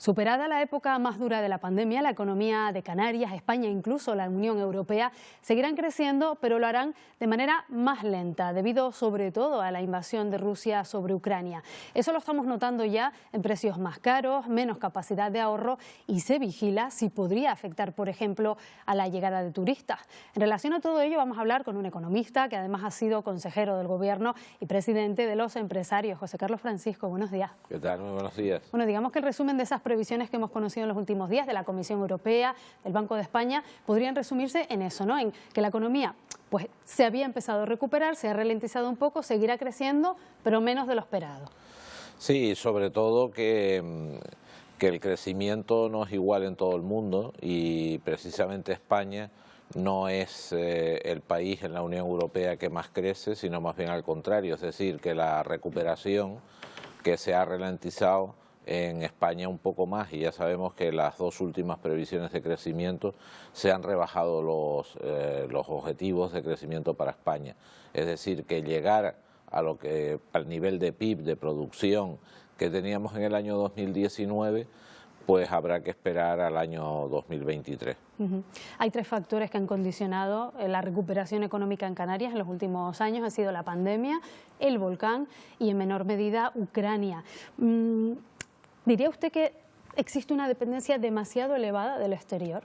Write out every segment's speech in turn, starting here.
Superada la época más dura de la pandemia, la economía de Canarias, España e incluso la Unión Europea seguirán creciendo, pero lo harán de manera más lenta, debido sobre todo a la invasión de Rusia sobre Ucrania. Eso lo estamos notando ya en precios más caros, menos capacidad de ahorro y se vigila si podría afectar, por ejemplo, a la llegada de turistas. En relación a todo ello vamos a hablar con un economista que además ha sido consejero del Gobierno y presidente de los empresarios, José Carlos Francisco. Buenos días. ¿Qué tal? Muy buenos días. Bueno, digamos que el resumen de esas previsiones que hemos conocido en los últimos días de la Comisión Europea, del Banco de España, podrían resumirse en eso, ¿no? En que la economía pues, se había empezado a recuperar, se ha ralentizado un poco, seguirá creciendo, pero menos de lo esperado. Sí, sobre todo que el crecimiento no es igual en todo el mundo y precisamente España no es el país en la Unión Europea que más crece, sino más bien al contrario, es decir, que la recuperación que se ha ralentizado en España un poco más, y ya sabemos que las dos últimas previsiones de crecimiento se han rebajado los objetivos de crecimiento para España. Es decir, que llegar al nivel de PIB, de producción que teníamos en el año 2019, pues habrá que esperar al año 2023. Hay tres factores que han condicionado la recuperación económica en Canarias en los últimos años. Ha sido la pandemia, el volcán y en menor medida Ucrania. ¿Diría usted que existe una dependencia demasiado elevada del exterior?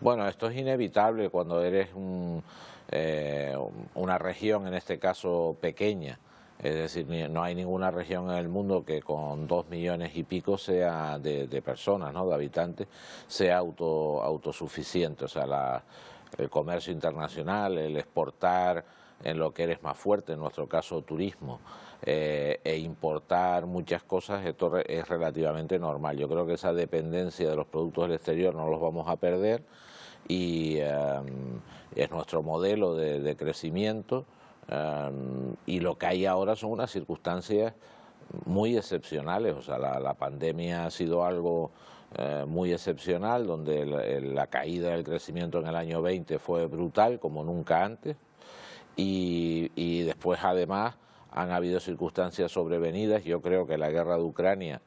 Bueno, esto es inevitable cuando eres una región, en este caso pequeña. Es decir, no hay ninguna región en el mundo que con 2 millones y pico sea de personas, ¿no?, de habitantes, sea autosuficiente. O sea, el comercio internacional, el exportar en lo que eres más fuerte, en nuestro caso turismo, e importar muchas cosas, esto es relativamente normal. Yo creo que esa dependencia de los productos del exterior no los vamos a perder y es nuestro modelo de crecimiento. Y lo que hay ahora son unas circunstancias muy excepcionales. O sea, la pandemia ha sido algo muy excepcional, donde la caída del crecimiento en el año 20 fue brutal como nunca antes, y después además han habido circunstancias sobrevenidas. Yo creo que la guerra de Ucrania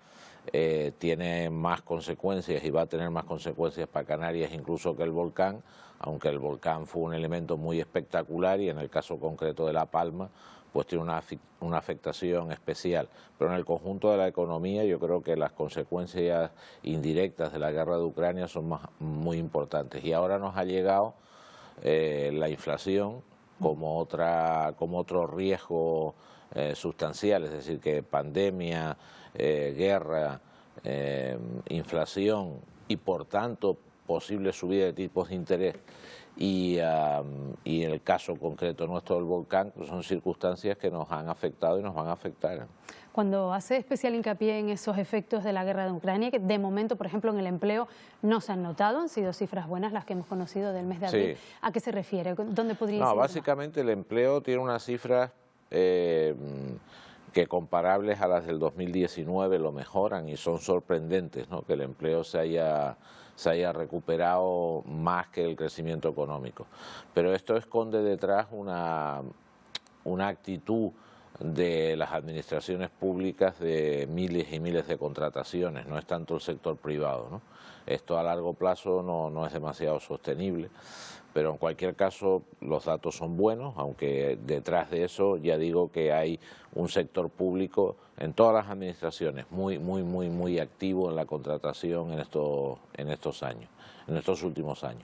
tiene más consecuencias y va a tener más consecuencias para Canarias incluso que el volcán, aunque el volcán fue un elemento muy espectacular y en el caso concreto de La Palma pues tiene una afectación especial. Pero en el conjunto de la economía yo creo que las consecuencias indirectas de la guerra de Ucrania son muy importantes. Y ahora nos ha llegado la inflación como otro riesgo sustancial, es decir, que pandemia, guerra, inflación y por tanto posible subida de tipos de interés y en el caso concreto nuestro del volcán, pues son circunstancias que nos han afectado y nos van a afectar. Cuando hace especial hincapié en esos efectos de la guerra de Ucrania, que de momento, por ejemplo, en el empleo no se han notado, han sido cifras buenas las que hemos conocido del mes de abril. Sí. ¿A qué se refiere? ¿Dónde podría incidir? No, básicamente el empleo tiene unas cifras que comparables a las del 2019 lo mejoran y son sorprendentes, ¿no?, que el empleo se haya recuperado más que el crecimiento económico. Pero esto esconde detrás una actitud de las administraciones públicas de miles y miles de contrataciones, no es tanto el sector privado, ¿no? Esto a largo plazo no es demasiado sostenible, pero en cualquier caso los datos son buenos, aunque detrás de eso ya digo que hay un sector público en todas las administraciones muy activo en la contratación en estos últimos años.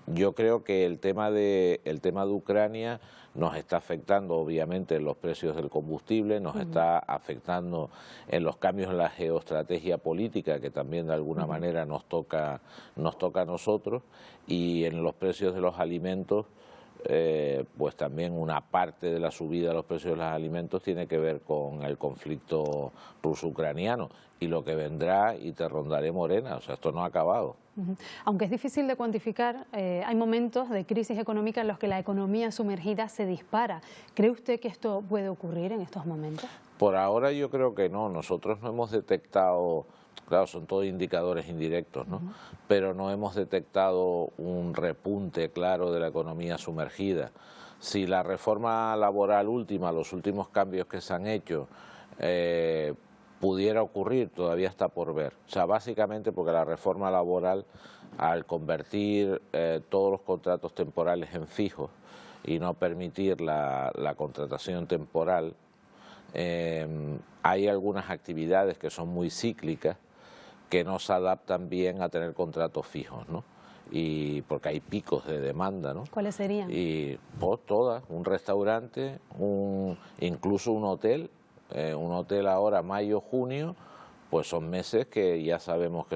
Yo creo que el tema de Ucrania nos está afectando obviamente en los precios del combustible, nos está afectando en los cambios en la geoestrategia política, que también de alguna manera nos toca a nosotros, y en los precios de los alimentos, pues también una parte de la subida de los precios de los alimentos tiene que ver con el conflicto ruso-ucraniano y lo que vendrá y te rondaré morena. O sea, esto no ha acabado. Aunque es difícil de cuantificar, hay momentos de crisis económica en los que la economía sumergida se dispara. ¿Cree usted que esto puede ocurrir en estos momentos? Por ahora yo creo que no. Nosotros no hemos detectado, claro, son todos indicadores indirectos, ¿no? Pero no hemos detectado un repunte claro de la economía sumergida. Si la reforma laboral última, los últimos cambios que se han hecho, pudiera ocurrir todavía está por ver. O sea, básicamente porque la reforma laboral, al convertir todos los contratos temporales en fijos y no permitir la contratación temporal, hay algunas actividades que son muy cíclicas que no se adaptan bien a tener contratos fijos, ¿no? Y porque hay picos de demanda, ¿no? ¿Cuáles serían? Y pues todas, un restaurante, incluso un hotel ahora mayo, junio, pues son meses que ya sabemos que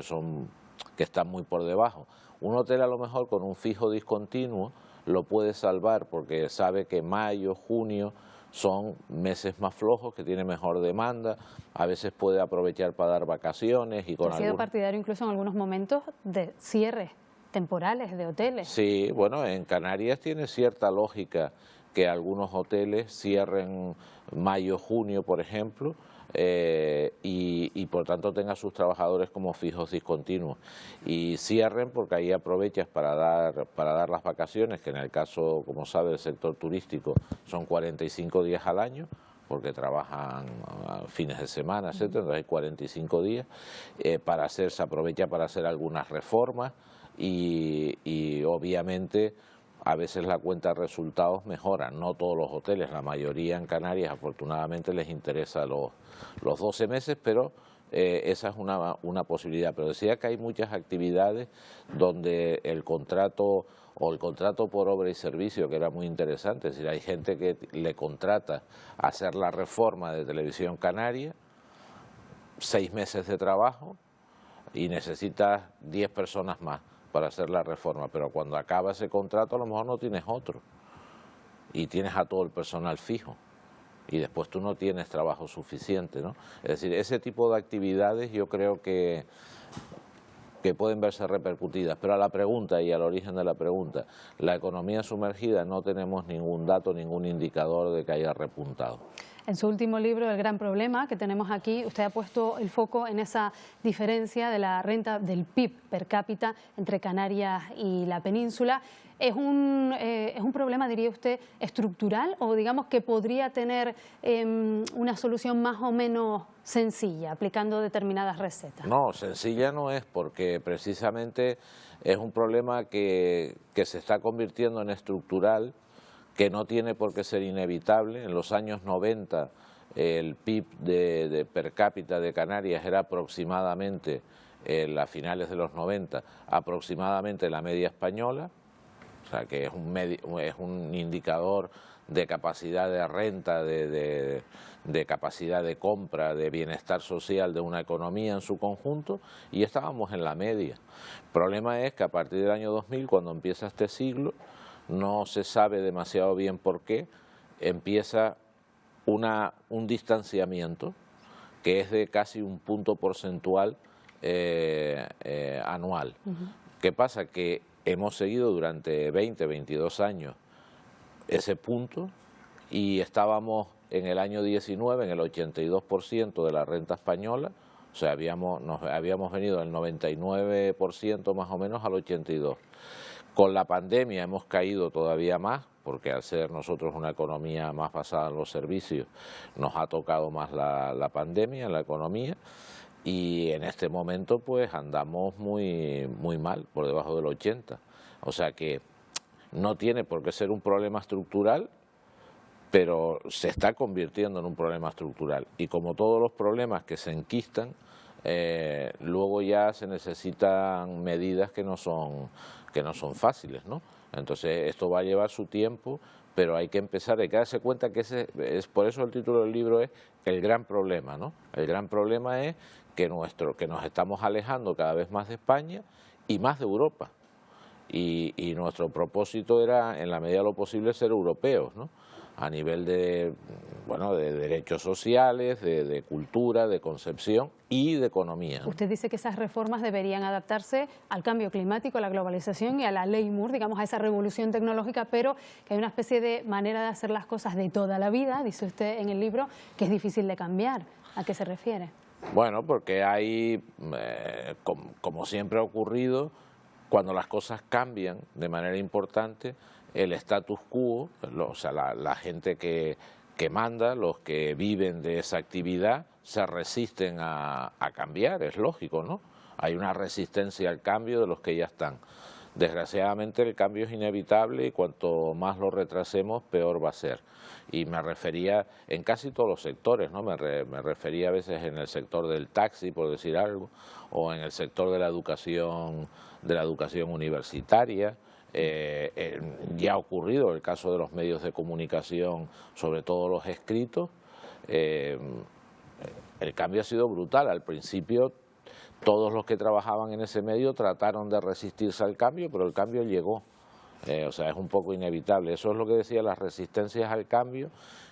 están muy por debajo. Un hotel a lo mejor con un fijo discontinuo lo puede salvar porque sabe que mayo, junio son meses más flojos, que tiene mejor demanda, a veces puede aprovechar para dar vacaciones y con ¿Ha sido partidario incluso en algunos momentos de cierres temporales de hoteles? Sí, bueno, en Canarias tiene cierta lógica que algunos hoteles cierren mayo, junio, por ejemplo, y por tanto tenga sus trabajadores como fijos discontinuos. Y cierren porque ahí aprovechas para dar las vacaciones, que en el caso, como sabe, del sector turístico son 45 días al año, porque trabajan fines de semana, etcétera, entonces hay 45 días, se aprovecha para hacer algunas reformas y obviamente a veces la cuenta de resultados mejora, no todos los hoteles, la mayoría en Canarias afortunadamente les interesa los 12 meses, pero esa es una posibilidad. Pero decía que hay muchas actividades donde el contrato por obra y servicio, que era muy interesante, es decir, hay gente que le contrata a hacer la reforma de Televisión Canaria, 6 meses de trabajo y necesitas 10 personas más para hacer la reforma, pero cuando acaba ese contrato a lo mejor no tienes otro y tienes a todo el personal fijo y después tú no tienes trabajo suficiente, ¿no? Es decir, ese tipo de actividades yo creo que pueden verse repercutidas, pero a la pregunta y al origen de la pregunta, la economía sumergida no tenemos ningún dato, ningún indicador de que haya repuntado. En su último libro, El gran problema, que tenemos aquí, usted ha puesto el foco en esa diferencia de la renta del PIB per cápita entre Canarias y la península. ¿Es un problema, diría usted, estructural o digamos que podría tener una solución más o menos sencilla, aplicando determinadas recetas? No, sencilla no es, porque precisamente es un problema que se está convirtiendo en estructural, que no tiene por qué ser inevitable. En los años 90 el PIB de per cápita de Canarias era aproximadamente, a finales de los 90, aproximadamente la media española, o sea que es un indicador de capacidad de renta, de capacidad de compra, de bienestar social de una economía en su conjunto, y estábamos en la media. El problema es que a partir del año 2000, cuando empieza este siglo, no se sabe demasiado bien por qué, empieza un distanciamiento que es de casi un punto porcentual anual. ¿Qué pasa? Que hemos seguido durante 20, 22 años ese punto y estábamos en el año 19 en el 82% de la renta española, o sea, habíamos venido del 99% más o menos al 82%. Con la pandemia hemos caído todavía más, porque al ser nosotros una economía más basada en los servicios, nos ha tocado más la pandemia en la economía, y en este momento pues andamos muy mal, por debajo del 80%. O sea que no tiene por qué ser un problema estructural, pero se está convirtiendo en un problema estructural. Y como todos los problemas que se enquistan, luego ya se necesitan medidas que no son fáciles, ¿no? Entonces esto va a llevar su tiempo, pero hay que empezar, hay que darse cuenta que por eso el título del libro es El gran problema, ¿no? El gran problema es que nos estamos alejando cada vez más de España y más de Europa. Y nuestro propósito era, en la medida de lo posible, ser europeos, ¿no? A nivel de derechos sociales, de cultura, de concepción y de economía, ¿no? Usted dice que esas reformas deberían adaptarse al cambio climático, a la globalización y a la ley Moore, digamos, a esa revolución tecnológica, pero que hay una especie de manera de hacer las cosas de toda la vida, dice usted en el libro, que es difícil de cambiar. ¿A qué se refiere? Bueno, porque hay, como siempre ha ocurrido, cuando las cosas cambian de manera importante, el status quo, o sea, la gente que manda, los que viven de esa actividad, se resisten a cambiar, es lógico, ¿no? Hay una resistencia al cambio de los que ya están. Desgraciadamente el cambio es inevitable y cuanto más lo retrasemos, peor va a ser. Y me refería en casi todos los sectores, ¿no? Me refería a veces en el sector del taxi, por decir algo, o en el sector de la educación universitaria. Ya ha ocurrido el caso de los medios de comunicación, sobre todo los escritos. El cambio ha sido brutal. Al principio todos los que trabajaban en ese medio trataron de resistirse al cambio, pero el cambio llegó. O sea, es un poco inevitable. Eso es lo que decía, las resistencias al cambio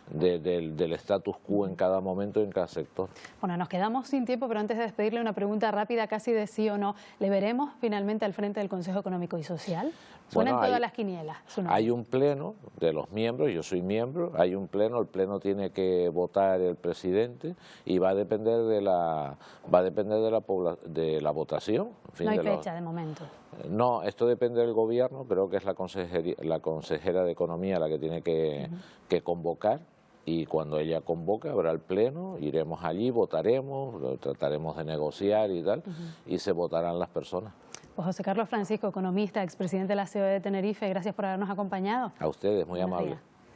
del status quo en cada momento y en cada sector. Bueno, nos quedamos sin tiempo, pero antes de despedirle, una pregunta rápida, casi de sí o no. ¿Le veremos finalmente al frente del Consejo Económico y Social? Suenan todas las quinielas. Hay un pleno de los miembros, yo soy miembro, hay un pleno, el pleno tiene que votar el presidente y va a depender de la votación. En fin, no hay fecha de momento. No, esto depende del gobierno, creo que es la consejera de Economía la que tiene que convocar, y cuando ella convoque habrá el pleno, iremos allí, votaremos, trataremos de negociar y tal, y se votarán las personas. Pues José Carlos Francisco, economista, expresidente de la COE de Tenerife, gracias por habernos acompañado. A ustedes, muy amable.